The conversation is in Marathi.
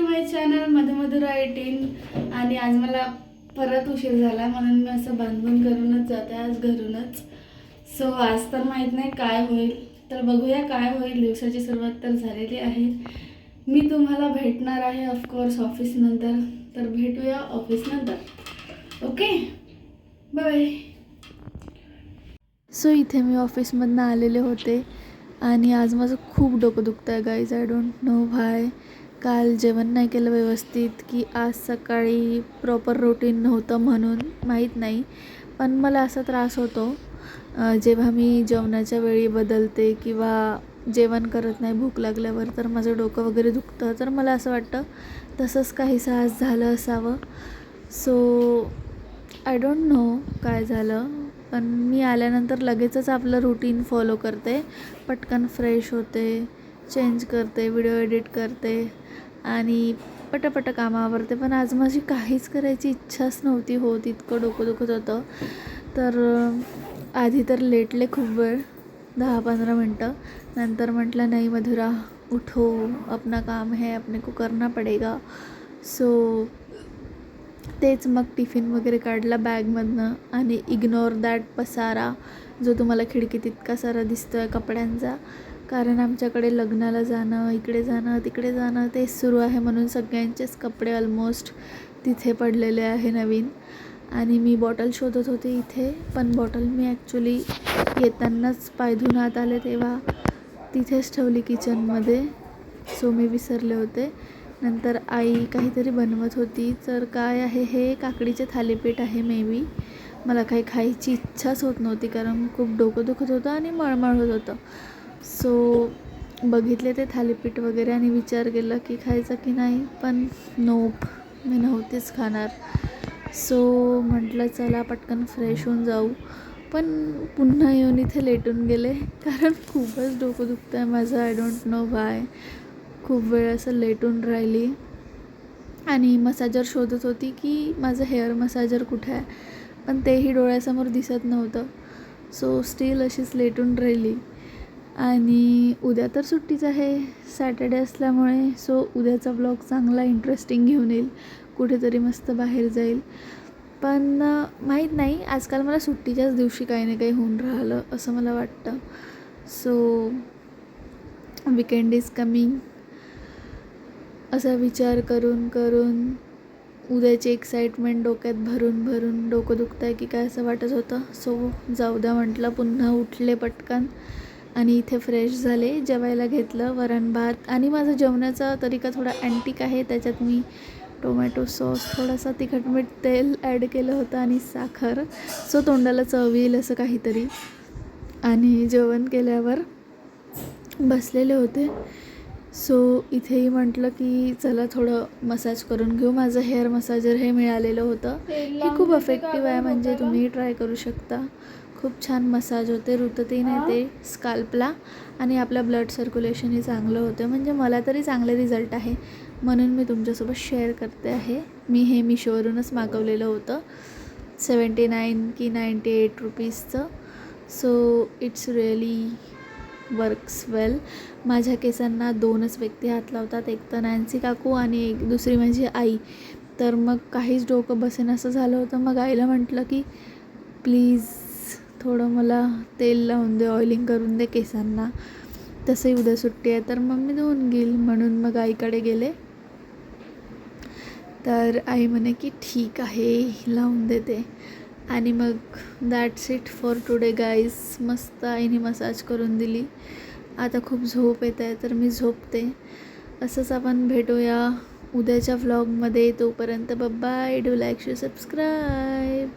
माय चॅनल मधुरा 18. आणि आज मला परत उशीर झाला म्हणून मी असं बांधून करूनच जाते आज घरूनच. सो आज तर माहीत नाही काय होईल, तर बघूया काय होईल. दिवसाची सुरुवात तर झालेली आहे. मी तुम्हाला भेटणार आहे ऑफकोर्स ऑफिस नंतर, तर भेटूया ऑफिस नंतर. Okay, bye. सो इथे मी ऑफिसमधनं आलेले होते आणि आज माझं खूप डोकं दुखतं आहे guys. I don't know why. काल जेवण नाही केलं व्यवस्थित की आज सकाळी प्रॉपर रुटीन नव्हतं म्हणून माहीत नाही, पण मला असा त्रास होतो जेव्हा मी जेवणाच्या वेळी बदलते किंवा जेवण करत नाही भूक लागल्यावर, तर माझं डोकं वगैरे दुखतं. तर मला असं वाटतं तसंच काहीसं आज झालं असावं. सो आय डोंट नो काय झालं, पण मी आल्यानंतर लगेचच आपलं रुटीन फॉलो करते. पटकन फ्रेश होते, चेंज करते, व्हिडिओ एडिट करते आणि पटापट कामं आवरते. पण आज माझी काहीच करायची इच्छाच नव्हती होत, इतकं डोकं दुखत होतं. तर आधी तर लेटले खूप वेळ, 10-15 मिनटं. नंतर म्हटलं नाही मधुरा उठो, अपना काम है, अपने को करना पडेगा. सो तेच मग टिफिन वगैरे काढला बॅगमधनं आणि इग्नोर दॅट पसारा जो तुम्हाला खिडकीत इतका सारा दिसतो आहे कपड्यांचा. कारण आमच्याकडे लग्नाला जाणं, इकडे जाणं, तिकडे जाणं तेच सुरू आहे, म्हणून सगळ्यांचेच कपडे ऑलमोस्ट तिथे पडलेले आहे नवीन. आणि मी बॉटल शोधत होते इथे, पण बॉटल मी ॲक्च्युली येतानाच पाय धुवून आत आले तेव्हा तिथेच ठेवली किचनमध्ये. सो मी विसरले होते. नंतर आई काहीतरी बनवत होती, तर काय आहे हे काकडीचे थालीपीठ आहे मे बी. मला काही खायची इच्छाच होत नव्हती कारण खूप डोकं दुखत होतं आणि मळमळ होत होतं. सो बघितले ते थालीपीठ वगैरे आणि विचार केला की खायचं की नाही, पण नोप, मी नव्हतेच खाणार. सो म्हटलं चला पटकन फ्रेश होऊन जाऊ, पण पुन्हा येऊन इथे लेटून गेले कारण खूपच डोकं दुखतं आहे माझं. I don't know why. खूप वेळ असं लेटून राहिली आणि मसाजर शोधत होती की माझं हेअर मसाजर कुठे आहे, पण तेही डोळ्यासमोर दिसत नव्हतं. सो स्टील अशीच लेटून राहिली. आणि उद्या तर सुट्टीच आहे, सॅटर्डे असल्यामुळे. सो उद्याचा ब्लॉग चांगला इंटरेस्टिंग घेऊन येईल, कुठेतरी मस्त बाहेर जाईल. पण माहीत नाही, आजकाल मला सुट्टीच्याच दिवशी काही ना काही होऊन राहिलं असं मला वाटतं. सो वीकेंड इज कमिंग असा विचार करून करून उद्याची एक्साइटमेंट डोक्यात भरून भरून डोकं दुखतं आहे की काय असं वाटत होतं. सो जाऊ द्या म्हटलं. पुन्हा उठले पटकन आणि इथे फ्रेश झाले, जेवायला घेतलं वरण भात. आणि माझं जेवणाचा तरीका थोडा अँटिक आहे, त्याच्यात मी टोमॅटो सॉस, थोडासा तिखट मीठ, तेल ॲड केलं होतं आणि साखर. सो तोंडाला चव येईल असं काहीतरी. आणि जेवण केल्यावर बसलेले होते. सो इथेही म्हटलं की चला थोडं मसाज करून घेऊ. माझं हेअर मसाजर हे मिळालेलं होतं. हे खूप इफेक्टिव्ह आहे, म्हणजे तुम्ही ट्राय करू शकता. खूप छान मसाज होते, रुततही नाही ते स्काल्पला आणि आपलं ब्लड सर्क्युलेशनही चांगलं होतं. म्हणजे मला तरी चांगले रिझल्ट आहे, म्हणून मी तुमच्यासोबत शेअर करते आहे. मी हे मिशोवरूनच मागवलेलं होतं, 79 की 98 रुपीजचं. सो इट्स रिअली वर्क्स वेल. माझ्या केसांना 2च व्यक्ती हात लावतात, एक तर नॅन्सी काकू आणि एक दुसरी माझी आई. तर मग काहीच डोकं बसेन असं झालं होतं. मग आईला म्हटलं की प्लीज थोडं मला तेल लावून दे, ऑइलिंग करून दे केसांना. तसंही उद्या सुट्टी आहे तर मग मी धुवून घेईल, म्हणून मग आईकडे गेले. तर आई म्हणे की ठीक आहे लावून देते. आणि मग that's it for today guys. मस्त आईने मसाज करून दिली. आता खूप झोप येत आहे तर मी झोपते. असंच आपण भेटूया उद्याच्या व्लॉगमध्ये. तोपर्यंत bye. Do like, share, subscribe.